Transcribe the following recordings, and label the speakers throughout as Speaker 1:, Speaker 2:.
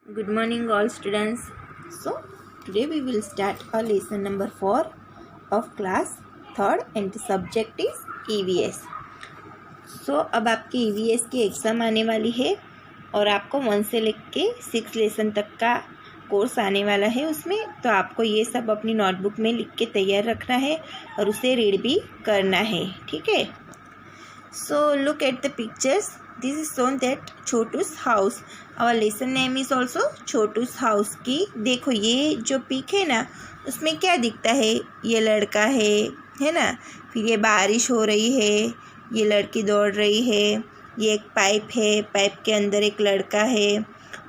Speaker 1: Good morning all students. So today we will start our lesson number 4 of class 3rd and the subject is EVS. So अब आपकी EVS की exam आने वाली है और आपको 1 से लेके 6 लेसन तक का कोर्स आने वाला है उसमें, तो आपको ये सब अपनी नोटबुक में लिख के तैयार रखना है और उसे रीड भी करना है, ठीक है। So look at the pictures. This is shown that Chhotu's house. Our lesson name is also Chhotu's house की देखो ये जो पिक है ना उसमें क्या दिखता है, ये लड़का है ना, फिर ये बारिश हो रही है, ये लड़की दौड़ रही है, ये एक पाइप है, पाइप के अंदर एक लड़का है,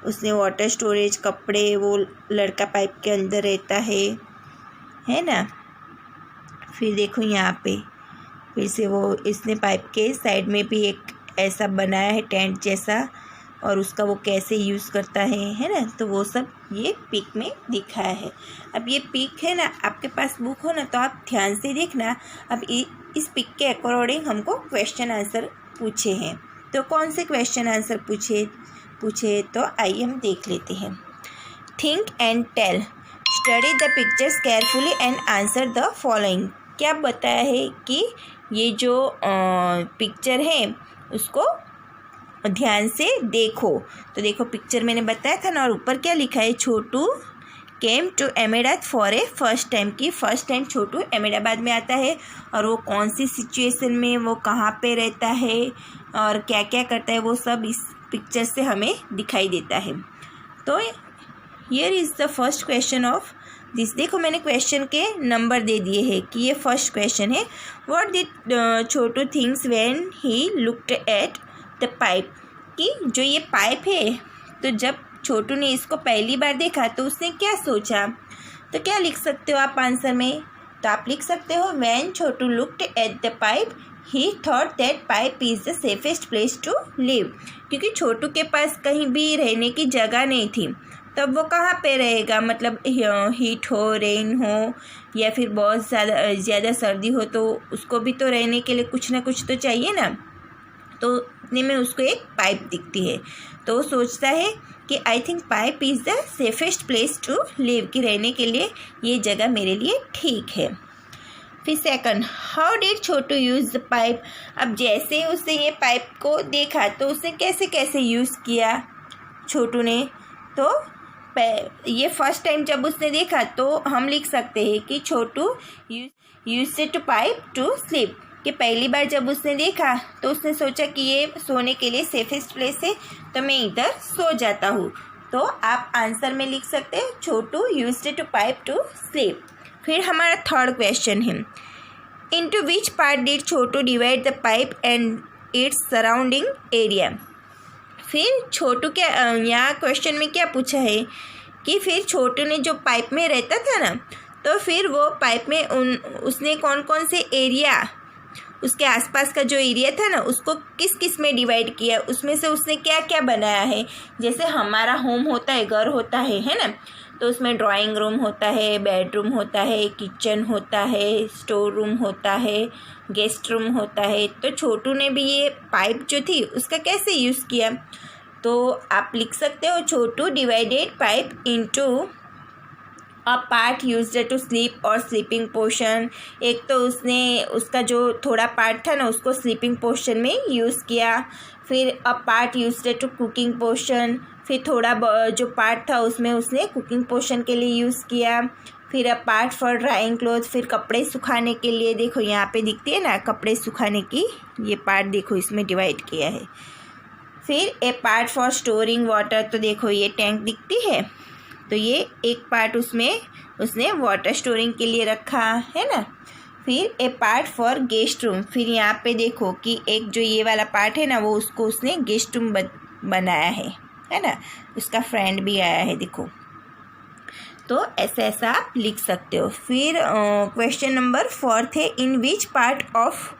Speaker 1: उसने वाटर स्टोरेज कपड़े, वो लड़का पाइप के अंदर रहता है ना। फिर देखो यहाँ पे फिर से वो इसने पाइप के साइड में भी एक ऐसा बनाया है टेंट जैसा, और उसका वो कैसे यूज़ करता है ना, तो वो सब ये पिक में दिखाया है। अब ये पिक है ना, आपके पास बुक हो ना तो आप ध्यान से देखना। अब इस पिक के अकॉर्डिंग हमको क्वेश्चन आंसर पूछे हैं, तो कौन से क्वेश्चन आंसर पूछे तो आइए हम देख लेते हैं। Think and tell, study the pictures carefully and answer the following. क्या बताया है कि ये जो पिक्चर है उसको ध्यान से देखो। तो देखो पिक्चर मैंने बताया था ना, और ऊपर क्या लिखा है, Chhotu came to Ahmedabad for a first time, की फर्स्ट टाइम छोटू अहमदाबाद में आता है, और वो कौन सी सिचुएशन में, वो कहाँ पे रहता है और क्या क्या करता है, वो सब इस पिक्चर से हमें दिखाई देता है। तो here is the first question of this. देखो मैंने क्वेश्चन के नंबर दे दिए हैं कि ये फर्स्ट क्वेश्चन है, what did Chhotu things when he looked at the pipe, कि जो ये पाइप है तो जब छोटू ने इसको पहली बार देखा तो उसने क्या सोचा। तो क्या लिख सकते हो आप आंसर में, तो आप लिख सकते हो when Chhotu looked at the pipe he thought that pipe is the safest place to live, क्योंकि छोटू के पास कहीं भी रहने की जगह नहीं थी, तब वो कहाँ पे रहेगा, मतलब हीट हो, रेन हो, या फिर बहुत ज़्यादा सर्दी हो, तो उसको भी तो रहने के लिए कुछ ना कुछ तो चाहिए ना। तो इतने में उसको एक पाइप दिखती है, तो वो सोचता है कि I think pipe is the safest place to live, कि रहने के लिए ये जगह मेरे लिए ठीक है। फिर second, how did Chhotu use the pipe. अब जैसे उसने ये पाइप को देखा तो उसने कैसे कैसे यूज़ किया छोटू ने, तो ये फर्स्ट टाइम जब उसने देखा तो हम लिख सकते हैं कि Chhotu used to pipe to sleep, कि पहली बार जब उसने देखा तो उसने सोचा कि ये सोने के लिए सेफेस्ट प्लेस है, तो मैं इधर सो जाता हूँ। तो आप आंसर में लिख सकते हैं Chhotu used to pipe to sleep. फिर हमारा थर्ड क्वेश्चन है, into which part did Chhotu divide the pipe and its surrounding area. फिर छोटू के यहाँ क्वेश्चन में क्या पूछा है कि फिर छोटू ने जो पाइप में रहता था ना, तो फिर वो पाइप में उसने कौन कौन से एरिया, उसके आसपास का जो एरिया था ना, उसको किस किस में डिवाइड किया, उसमें से उसने क्या क्या बनाया है। जैसे हमारा होम होता है, घर होता है ना, तो उसमें ड्राइंग रूम होता है, बेडरूम होता है, किचन होता है, स्टोर रूम होता है, गेस्ट रूम होता है। तो छोटू ने भी ये पाइप जो थी उसका कैसे यूज़ किया, तो आप लिख सकते हो Chhotu divided pipe into a part used to sleep और स्लीपिंग पोर्शन। एक तो उसने उसका जो थोड़ा पार्ट था ना उसको स्लीपिंग पोर्शन में यूज़ किया, फिर a part used to cooking portion, फिर थोड़ा जो पार्ट था उसमें उसने कुकिंग पोर्शन के लिए यूज़ किया, फिर a part for drawing cloth, फिर कपड़े सुखाने के लिए, देखो यहाँ पे दिखती है ना कपड़े सुखाने की, ये पार्ट देखो इसमें डिवाइड किया है। फिर ए पार्ट फॉर स्टोरिंग वाटर, तो देखो ये टैंक दिखती है, तो ये एक पार्ट उसमें उसने वाटर स्टोरिंग के लिए रखा है ना। फिर ए पार्ट फॉर गेस्ट रूम, फिर यहाँ पे देखो कि एक जो ये वाला पार्ट है ना वो उसको उसने गेस्ट रूम बनाया है ना, उसका फ्रेंड भी आया है देखो। तो ऐसा आप लिख सकते हो। फिर क्वेश्चन नंबर 4 है, in which part of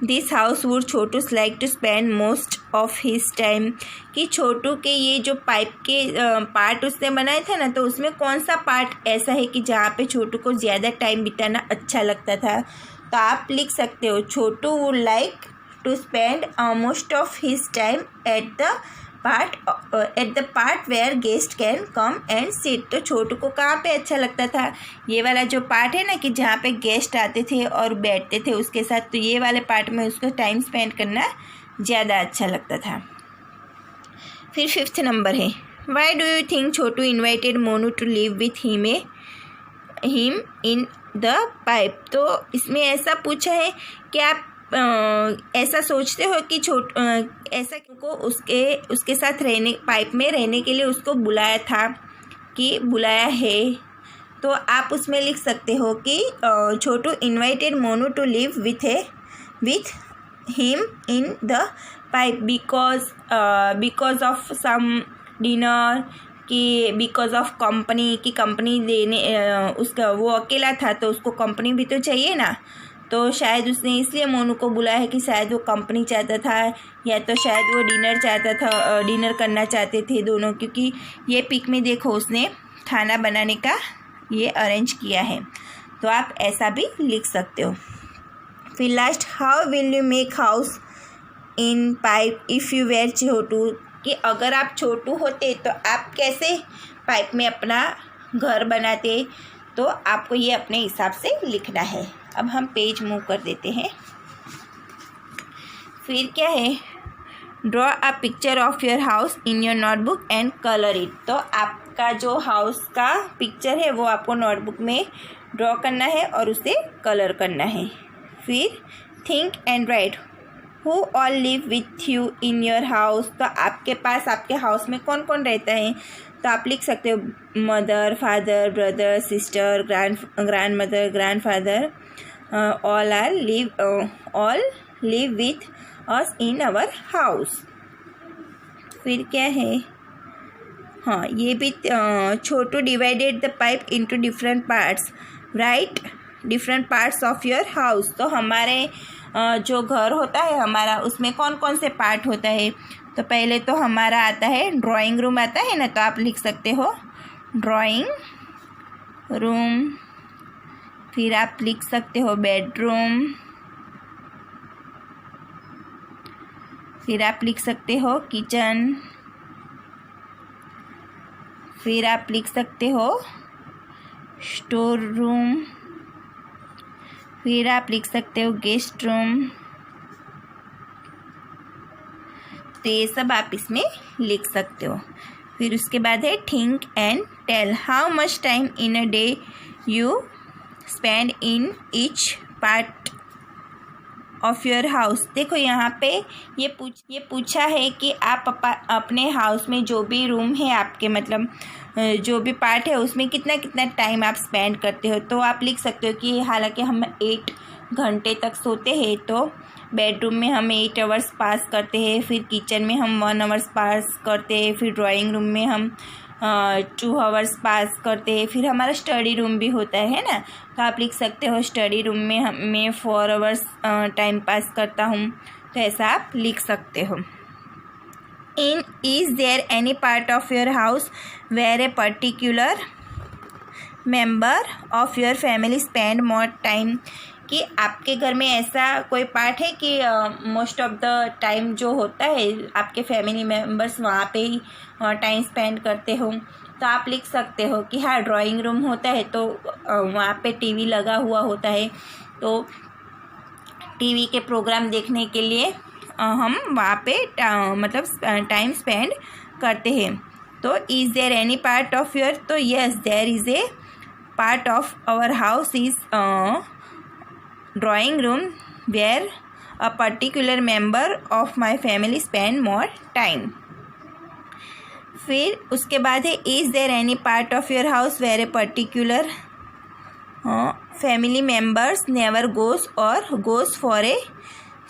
Speaker 1: this house would Chhotu like to spend most of his time, कि छोटू के ये जो पाइप के पार्ट उसने बनाए थे ना, तो उसमें कौन सा पार्ट ऐसा है कि जहाँ पे छोटू को ज़्यादा टाइम बिताना अच्छा लगता था। तो आप लिख सकते हो Chhotu would like to spend most of his time at the at the part where guest can come and sit. तो छोटू को कहाँ पे अच्छा लगता था, ये वाला जो पार्ट है ना कि जहाँ पे गेस्ट आते थे और बैठते थे उसके साथ, तो ये वाले पार्ट में उसको टाइम स्पेंड करना ज़्यादा अच्छा लगता था। फिर 5th नंबर है, why do you think Chhotu invited Monu to live with him in the pipe. तो इसमें ऐसा पूछा है कि आप ऐसा सोचते हो कि ऐसा को उसके साथ पाइप में रहने के लिए उसको बुलाया था कि बुलाया है। तो आप उसमें लिख सकते हो कि Chhotu invited Monu to live with him in the pipe because of some dinner, कि बिकॉज ऑफ कंपनी, कि कंपनी देने उसका वो अकेला था तो उसको कंपनी भी तो चाहिए ना। तो शायद उसने इसलिए मोनू को बुलाया है कि शायद वो कंपनी चाहता था, या तो शायद वो डिनर चाहता था, डिनर करना चाहते थे दोनों, क्योंकि ये पिक में देखो उसने खाना बनाने का ये अरेंज किया है। तो आप ऐसा भी लिख सकते हो। फिर last, how will you make house in pipe if you were Chhotu, कि अगर आप छोटू होते तो आप कैसे पाइप में अपना घर बनाते। तो आपको ये अपने हिसाब से लिखना है। अब हम पेज मूव कर देते हैं। फिर क्या है, draw a picture of your house in your notebook and colour it. तो आपका जो हाउस का पिक्चर है वो आपको नोटबुक में ड्रॉ करना है और उसे कलर करना है। फिर think and right, who all live with you in your house. तो आपके पास आपके हाउस में कौन कौन रहता है। तो आप लिख सकते हो mother, father, brother, sister, grand mother, grand father, all live with us in our house। फिर क्या है, हाँ ये भी Chhotu divided the pipe into different parts, right different parts of your house. तो हमारे जो घर होता है हमारा, उसमें कौन कौन से पार्ट होता है। तो पहले तो हमारा आता है ड्राइंग रूम आता है ना, तो आप लिख सकते हो ड्राइंग रूम। फिर आप लिख सकते हो बेडरूम। फिर आप लिख सकते हो किचन। फिर आप लिख सकते हो स्टोर रूम। फिर आप लिख सकते हो गेस्ट रूम। तो ये सब आप इसमें लिख सकते हो। फिर उसके बाद है think and tell, how much time in a day you spend in each part of your house. देखो यहाँ पे ये पूछा है कि आप अपने हाउस में जो भी रूम है आपके, मतलब जो भी पार्ट है उसमें कितना कितना टाइम आप स्पेंड करते हो। तो आप लिख सकते हो कि हालांकि हम 8 घंटे तक सोते हैं, तो बेडरूम में हम 8 आवर्स पास करते हैं। फिर किचन में हम 1 आवर्स पास करते हैं। फिर ड्राइंग रूम में हम 2 आवर्स पास करते हैं। फिर हमारा स्टडी रूम भी होता है ना, तो आप लिख सकते हो स्टडी रूम में मैं 4 आवर्स टाइम पास करता हूँ। तो ऐसा आप लिख सकते हो। Is there any part of your house where a particular member of your family spend more time, कि आपके घर में ऐसा कोई पार्ट है कि मोस्ट ऑफ द टाइम जो होता है आपके फैमिली मेम्बर्स वहाँ पे ही टाइम स्पेंड करते हो। तो आप लिख सकते हो कि हाँ ड्राइंग रूम होता है तो वहाँ पे टीवी लगा हुआ होता है, तो टीवी के प्रोग्राम देखने के लिए हम वहाँ पे मतलब टाइम स्पेंड करते हैं। तो is there any part of your, तो yes there is a part of our house is drawing room where a particular member of my family spend more time. फिर उसके बाद है is there any part of your house where a particular family members never goes और goes for a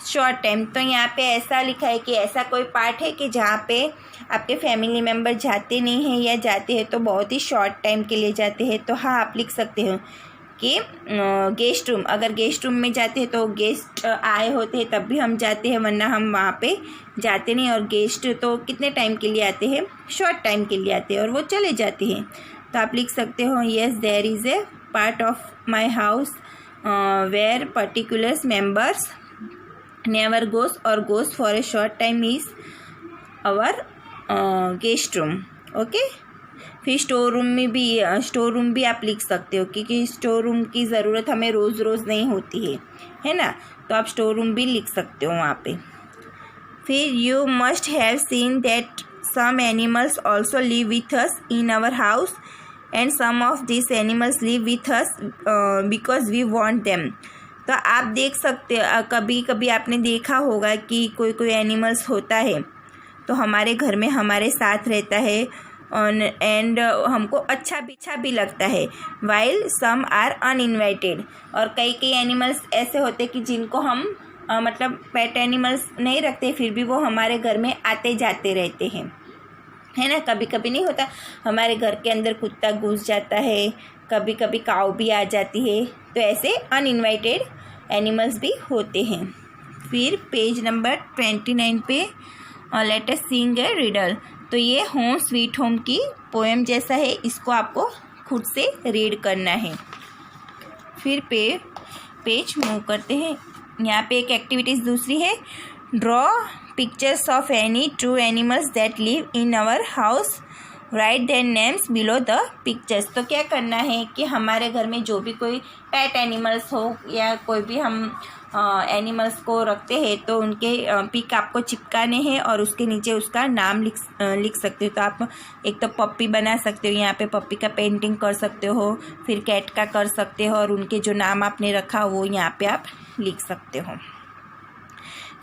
Speaker 1: short time. तो यहाँ पे ऐसा लिखा है कि ऐसा कोई पार्ट है कि जहाँ पे आपके फैमिली मेम्बर जाते नहीं हैं, या जाते हैं तो बहुत ही शॉर्ट टाइम के लिए जाते हैं। तो हाँ आप लिख सकते हो कि गेस्ट रूम, अगर गेस्ट रूम में जाते हैं तो गेस्ट आए होते हैं तब भी हम जाते हैं, वरना हम वहाँ पे जाते नहीं। और गेस्ट तो कितने टाइम के लिए आते हैं, शॉर्ट टाइम के लिए आते हैं और वो चले जाते हैं। तो आप लिख सकते हो yes there is a part of my house where particular members never goes और goes for a short time is our guest room. Okay, फिर स्टोर रूम भी आप लिख सकते हो, क्योंकि स्टोर रूम की ज़रूरत हमें रोज़ रोज़ नहीं होती है ना, तो आप स्टोर रूम भी लिख सकते हो वहाँ पे। फिर you must have seen that some animals also live with us in our house and some of this animals live with us because we want them. तो आप देख सकते हो, कभी कभी आपने देखा होगा कि कोई कोई एनिमल्स होता है तो हमारे घर में हमारे साथ रहता है एंड हमको अच्छा भी लगता है, वाइल सम आर अनइन्वाइटेड। और कई एनिमल्स ऐसे होते कि जिनको हम मतलब पेट एनिमल्स नहीं रखते, फिर भी वो हमारे घर में आते जाते रहते हैं, है ना। कभी कभी नहीं होता, हमारे घर के अंदर कुत्ता घुस जाता है, कभी कभी काऊ भी आ जाती है, तो ऐसे अनइन्वाइटेड एनिमल्स भी होते हैं। फिर पेज नंबर 29 पे लेट अस सिंग ए रिडल। तो ये होम स्वीट होम की पोएम जैसा है, इसको आपको खुद से रीड करना है। फिर पेज मूव करते हैं। यहाँ पे एक एक्टिविटीज़ दूसरी है, draw pictures of any true animals that live in our house, write their names below the pictures. तो क्या करना है कि हमारे घर में जो भी कोई पेट एनिमल्स हो या कोई भी हम एनिमल्स को रखते हैं, तो उनके पिक आपको चिपकाने हैं और उसके नीचे उसका नाम लिख सकते हो। तो आप एक तो पप्पी बना सकते हो, यहाँ पे पप्पी का पेंटिंग कर सकते हो, फिर कैट का कर सकते हो, और उनके जो नाम आपने रखा वो यहाँ पे आप लिख सकते हो।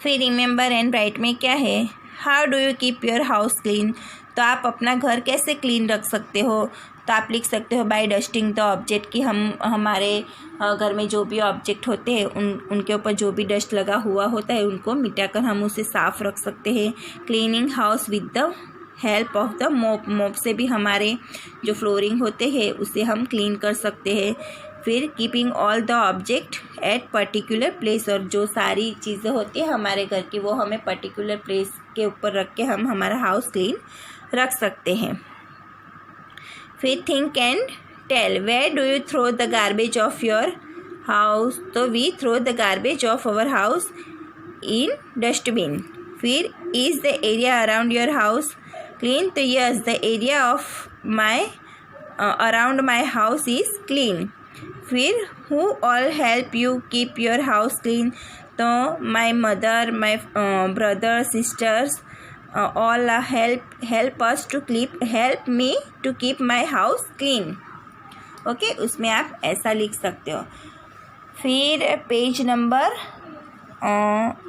Speaker 1: फिर रिमेंबर एंड राइट में क्या है, how do you keep your house clean. तो आप अपना घर कैसे क्लीन रख सकते हो, तो आप लिख सकते हो बाय डस्टिंग द ऑब्जेक्ट, कि हम हमारे घर में जो भी ऑब्जेक्ट होते हैं उनके ऊपर जो भी डस्ट लगा हुआ होता है उनको मिटाकर हम उसे साफ़ रख सकते हैं। Cleaning house with the help of the मोप से भी हमारे जो फ्लोरिंग होते हैं उसे हम क्लीन कर सकते हैं। फिर keeping all the object at particular place, और जो सारी चीज़ें होती है हमारे घर की वो हमें पर्टिकुलर प्लेस के ऊपर रख के हम हमारा हाउस क्लीन रख सकते हैं। फिर think and tell, where do you throw the garbage of your house. तो we throw the garbage of our house in dustbin. फिर is the area around your house clean. तो yes, the area of my around my house is clean. फिर who all help you keep your house clean. तो my mother, my brother, sisters all help me to keep my house clean। Okay, उसमें आप ऐसा लिख सकते हो। फिर page number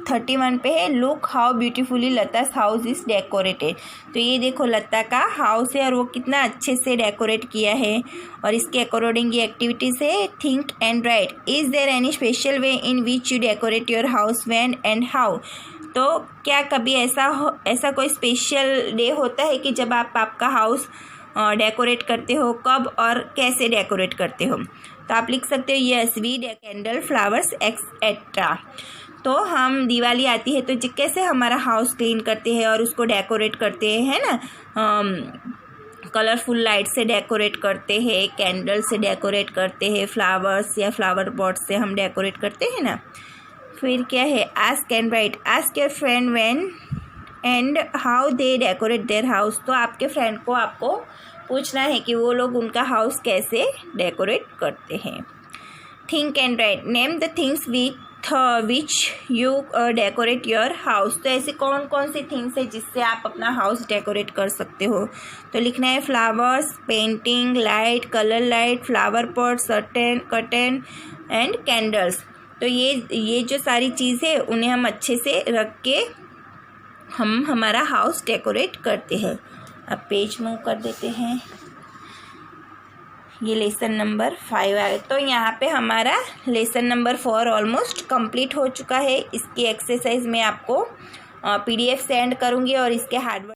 Speaker 1: 31 पे है, look how beautifully Lata's house is decorated. तो ये देखो लता का हाउस है और वो कितना अच्छे से डेकोरेट किया है, और इसके अकॉर्डिंग ये एक्टिविटीज़ है, think and write, is there any special way in which you decorate your house, when and how. तो क्या कभी ऐसा कोई स्पेशल डे होता है कि जब आप आपका हाउस डेकोरेट करते हो, कब और कैसे डेकोरेट करते हो। तो आप लिख सकते हो yes we candle, flowers etcetera. तो हम दिवाली आती है तो कैसे हमारा हाउस क्लीन करते हैं और उसको डेकोरेट करते हैं, है ना। कलरफुल लाइट से डेकोरेट करते हैं, कैंडल से डेकोरेट करते हैं, फ्लावर्स या फ्लावर पॉट से हम डेकोरेट करते हैं ना। फिर क्या है, ask and right, ask your friend when and how they decorate their house. तो आपके फ्रेंड को आपको पूछना है कि वो लोग उनका हाउस कैसे डेकोरेट करते हैं। Think and right, name the things which you decorate your house. तो ऐसे कौन कौन सी थिंग्स है जिससे आप अपना हाउस डेकोरेट कर सकते हो। तो लिखना है flowers, painting, light, colour light, flower pot, curtain and candles. तो ये जो सारी चीज़ें उन्हें हम अच्छे से रख के हम हमारा हाउस डेकोरेट करते हैं। अब पेज मूव कर देते हैं। ये लेसन नंबर 5 है। तो यहाँ पे हमारा लेसन नंबर 4 ऑलमोस्ट कंप्लीट हो चुका है। इसकी एक्सरसाइज मैं आपको PDF सेंड करूँगी और इसके हार्डवर्क